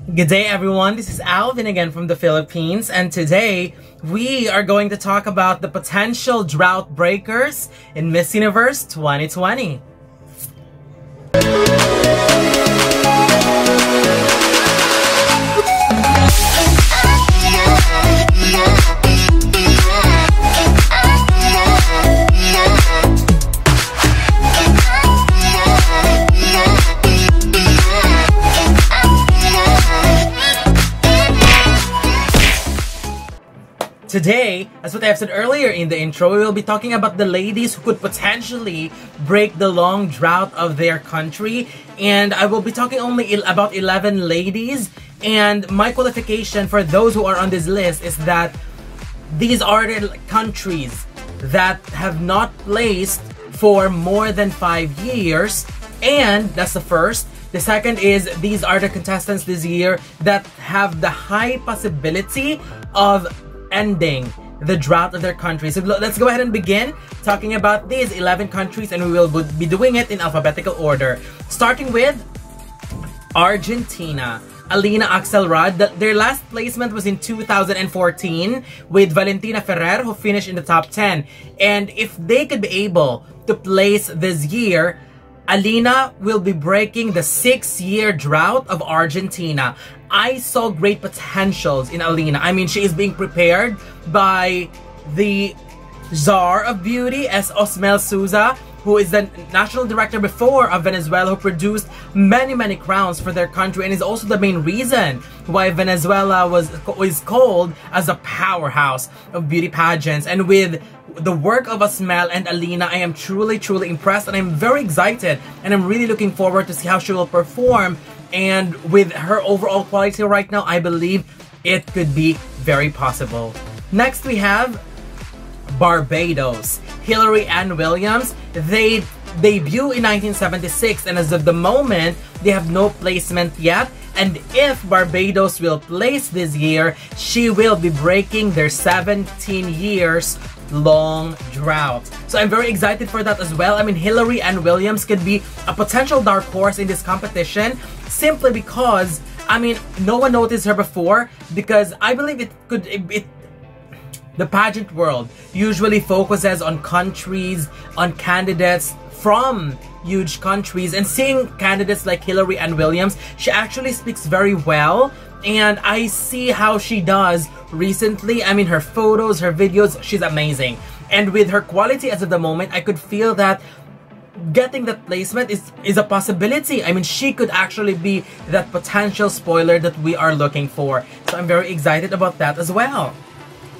Good day everyone, this is Alvin again from the Philippines, and today we are going to talk about the potential drought breakers in Miss Universe 2020. Today, as what I have said earlier in the intro, we will be talking about the ladies who could potentially break the long drought of their country. And I will be talking only about 11 ladies. And my qualification for those who are on this list is that these are the countries that have not placed for more than 5 years. And that's the first. The second is these are the contestants this year that have the high possibility of ending the drought of their country. So let's go ahead and begin talking about these 11 countries, and we will be doing it in alphabetical order. Starting with Argentina. Alina Axelrod, their last placement was in 2014 with Valentina Ferrer, who finished in the top 10. And if they could be able to place this year, Alina will be breaking the 6-year drought of Argentina. I saw great potentials in Alina. I mean, she is being prepared by the Czar of Beauty, as Osmel Souza, who is the national director before of Venezuela, who produced many crowns for their country, and is also the main reason why Venezuela is called as a powerhouse of beauty pageants. And with the work of Osmel and Alina, I am truly impressed, and I'm very excited, and I'm really looking forward to see how she will perform. And with her overall quality right now, I believe it could be very possible. Next, we have Barbados. Hillary Ann Williams. They debuted in 1976, and as of the moment, they have no placement yet. And if Barbados will place this year, she will be breaking their 17 years long drought. So I'm very excited for that as well. I mean, Hillary Ann Williams could be a potential dark horse in this competition, simply because, I mean, no one noticed her before, because I believe the pageant world usually focuses on countries, on candidates from huge countries, and seeing candidates like Hillary Ann Williams, she actually speaks very well, and I see how she does recently. I mean, her photos, her videos, she's amazing. And with her quality as of the moment, I could feel that getting that placement is a possibility. I mean, she could actually be that potential spoiler that we are looking for. So I'm very excited about that as well.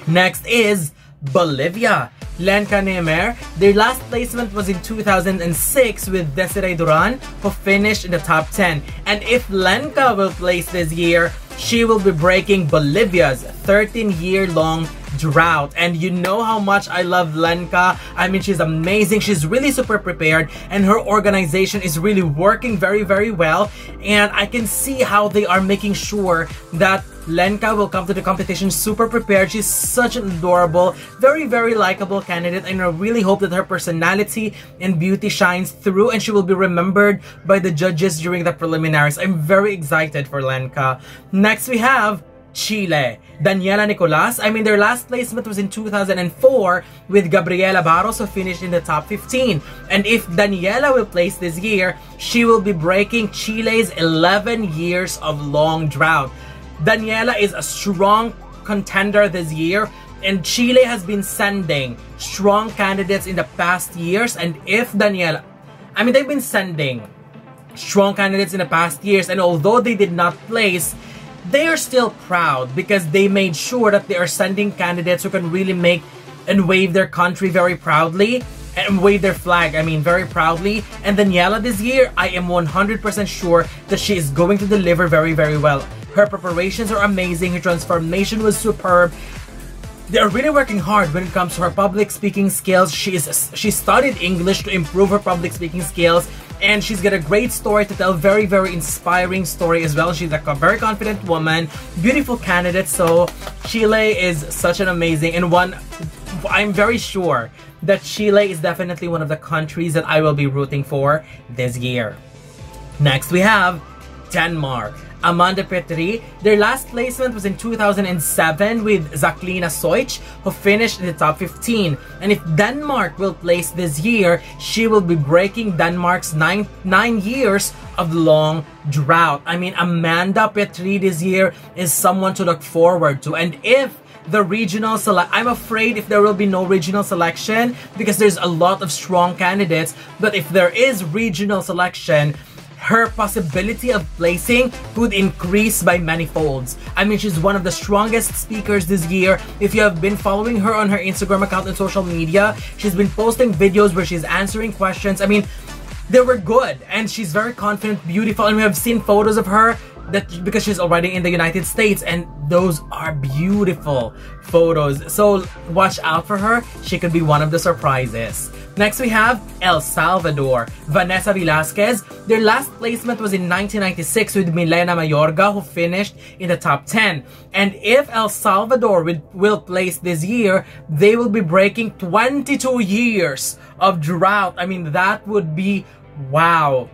Next is Bolivia. Lenka Nemer, their last placement was in 2006 with Desiree Duran, who finished in the top 10. And if Lenka will place this year, she will be breaking Bolivia's 13-year-long drought. And you know how much I love Lenka. I mean, she's amazing. She's really super prepared, and her organization is really working very well. And I can see how they are making sure that Lenka will come to the competition super prepared. She's such an adorable, very likable candidate, and I really hope that her personality and beauty shines through, and she will be remembered by the judges during the preliminaries. I'm very excited for Lenka. Next, we have Chile. Daniela Nicolas. I mean, their last placement was in 2004 with Gabriela Barros, who finished in the top 15. And if Daniela will place this year, she will be breaking Chile's 11 years of long drought. Daniela is a strong contender this year, and Chile has been sending strong candidates in the past years. And if Daniela, I mean, they've been sending strong candidates in the past years, and although they did not place, they are still proud because they made sure that they are sending candidates who can really make and wave their country very proudly, and wave their flag, I mean, very proudly. And Daniela this year, I am 100% sure that she is going to deliver very well. Her preparations are amazing. Her transformation was superb. They are really working hard when it comes to her public speaking skills. She studied English to improve her public speaking skills, and she's got a great story to tell, very inspiring story as well. She's a very confident woman, beautiful candidate. So Chile is such an amazing, and one, I'm very sure that Chile is definitely one of the countries that I will be rooting for this year. Next we have Denmark. Amanda Petri. Their last placement was in 2007 with Zaklina Soich, who finished in the top 15. And if Denmark will place this year, she will be breaking Denmark's nine years of long drought. I mean, Amanda Petri this year is someone to look forward to. And if the regional I'm afraid if there will be no regional selection, because there's a lot of strong candidates, but if there is regional selection, her possibility of placing could increase by many folds. I mean, she's one of the strongest speakers this year. If you have been following her on her Instagram account and social media, she's been posting videos where she's answering questions. I mean, they were good, and she's very confident, beautiful, and we have seen photos of her that because she's already in the United States, and those are beautiful photos. So watch out for her. She could be one of the surprises. Next we have El Salvador. Vanessa Velasquez. Their last placement was in 1996 with Milena Mayorga, who finished in the top 10. And if El Salvador will place this year, they will be breaking 22 years of drought. I mean, that would be wow.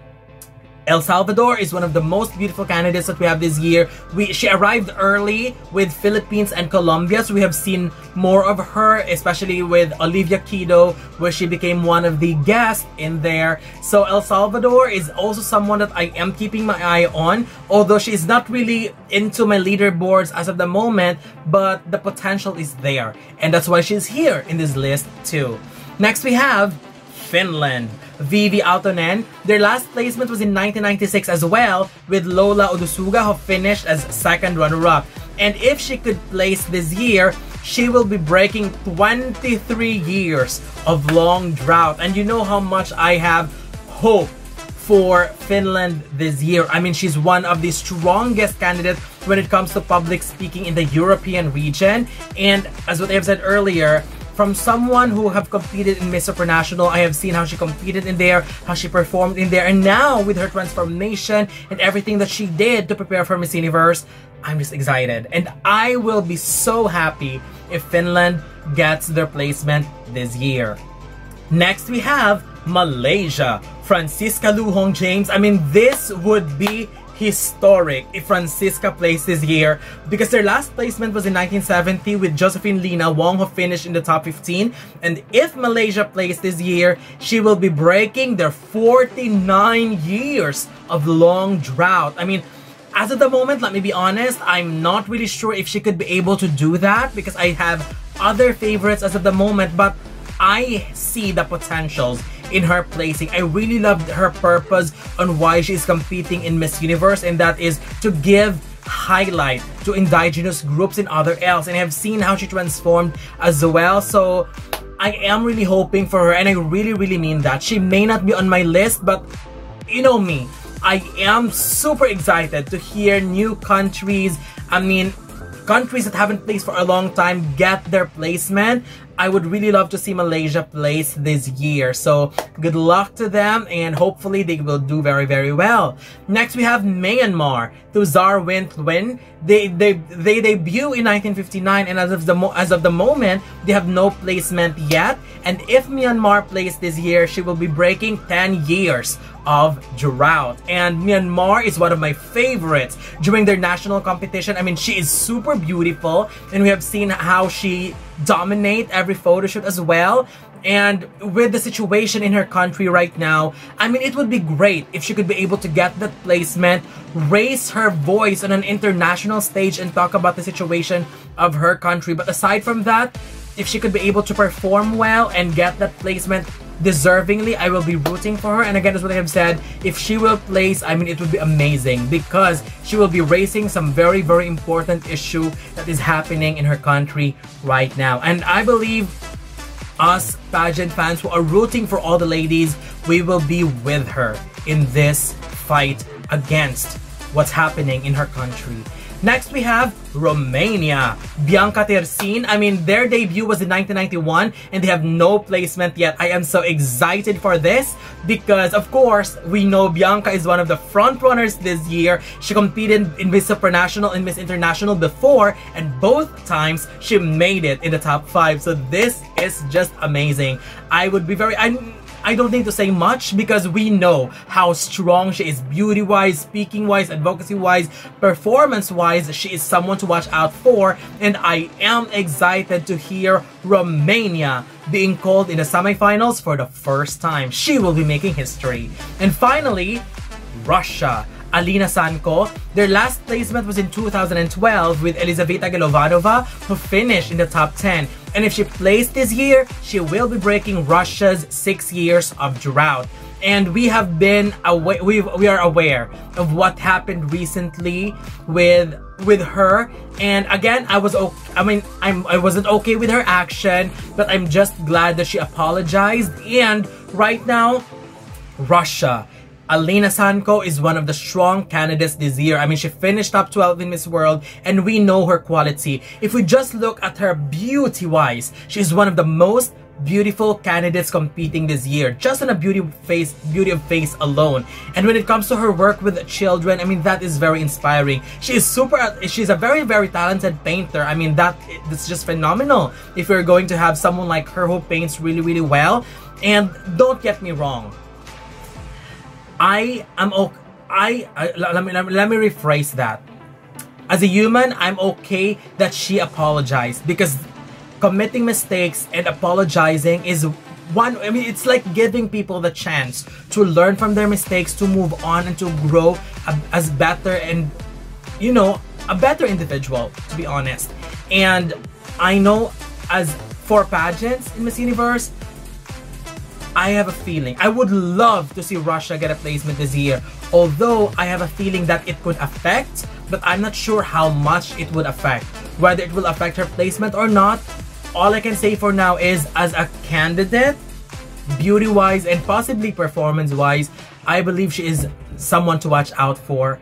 El Salvador is one of the most beautiful candidates that we have this year. She arrived early with Philippines and Colombia, so we have seen more of her, especially with Olivia Kido, where she became one of the guests in there. So El Salvador is also someone that I am keeping my eye on, although she's not really into my leaderboards as of the moment, but the potential is there. And that's why she's here in this list too. Next we have Finland. Vivi Aaltonen. Their last placement was in 1996 as well, with Lola Odusuga, who finished as second runner-up. And if she could place this year, she will be breaking 23 years of long drought. And you know how much I have hope for Finland this year. I mean, she's one of the strongest candidates when it comes to public speaking in the European region. And as what I have said earlier, from someone who have competed in Miss Supranational, I have seen how she competed in there, how she performed in there, and now with her transformation and everything that she did to prepare for Miss Universe, I'm just excited. And I will be so happy if Finland gets their placement this year. Next we have Malaysia. Francisca Luhong James. I mean, this would be historic if Francisca plays this year, because their last placement was in 1970 with Josephine Lina Wong, who finished in the top 15. And if Malaysia plays this year, she will be breaking their 49 years of long drought. I mean, as of the moment, let me be honest, I'm not really sure if she could be able to do that, because I have other favorites as of the moment, but I see the potentials in her placing. I really loved her purpose on why she's competing in Miss Universe, and that is to give highlight to indigenous groups and other else. And I have seen how she transformed as well. So I am really hoping for her, and I really mean that. She may not be on my list, but you know me, I am super excited to hear new countries. I mean, countries that haven't placed for a long time get their placement. I would really love to see Malaysia place this year. So good luck to them, and hopefully they will do very well. Next we have Myanmar. Thuzar Wintwin. They debut in 1959, and as of the moment, they have no placement yet. And if Myanmar plays this year, she will be breaking 10 years of drought. And Myanmar is one of my favorites during their national competition. I mean, she is super beautiful, and we have seen how she dominate every photo shoot as well. And with the situation in her country right now, I mean, it would be great if she could be able to get that placement, raise her voice on an international stage, and talk about the situation of her country. But aside from that, if she could be able to perform well and get that placement deservingly, I will be rooting for her. And again, as what I have said, if she will place, I mean, it would be amazing, because she will be raising some very important issue that is happening in her country right now. And I believe us pageant fans who are rooting for all the ladies, we will be with her in this fight against what's happening in her country. Next we have Romania. Bianca Tersin. I mean, their debut was in 1991 and they have no placement yet. I am so excited for this because, of course, we know Bianca is one of the front runners this year. She competed in Miss Supranational and Miss International before, and both times she made it in the top 5. So this is just amazing. I would be very... I don't need to say much because we know how strong she is beauty-wise, speaking-wise, advocacy-wise, performance-wise. She is someone to watch out for, and I am excited to hear Romania being called in the semifinals for the first time. She will be making history. And finally, Russia. Alina Sanko. Their last placement was in 2012 with Elizaveta Gelovanova, who finished in the top 10. And if she plays this year, she will be breaking Russia's 6 years of drought. And we have been we are aware of what happened recently with her. And again, I wasn't okay with her action, but I'm just glad that she apologized. And right now, Russia. Alina Sanko is one of the strong candidates this year. I mean, she finished top 12 in Miss World, and we know her quality. If we just look at her beauty-wise, she's one of the most beautiful candidates competing this year, just on a beauty of face alone. And when it comes to her work with children, I mean, that is very inspiring. She's a very, very talented painter. I mean, that's just phenomenal if you're going to have someone like her who paints really, really well. And don't get me wrong, let me rephrase that. As a human, I'm okay that she apologized, because committing mistakes and apologizing is it's like giving people the chance to learn from their mistakes, to move on, and to grow as better and, you know, a better individual, to be honest. And I know, as for pageants in Miss Universe, I have a feeling, I would love to see Russia get a placement this year, although I have a feeling that it could affect, but I'm not sure how much it would affect. Whether it will affect her placement or not, all I can say for now is, as a candidate, beauty-wise and possibly performance-wise, I believe she is someone to watch out for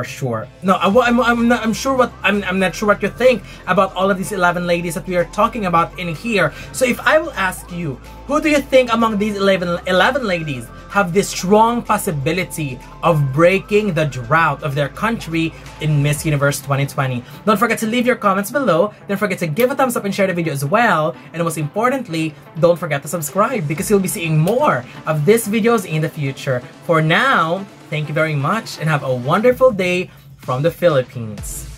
sure. No, I'm not sure what you think about all of these 11 ladies that we are talking about in here. So if I will ask you, who do you think among these 11 ladies have this strong possibility of breaking the drought of their country in Miss Universe 2020? Don't forget to leave your comments below. Don't forget to give a thumbs up and share the video as well. And most importantly, don't forget to subscribe, because you'll be seeing more of these videos in the future. For now, thank you very much and have a wonderful day from the Philippines.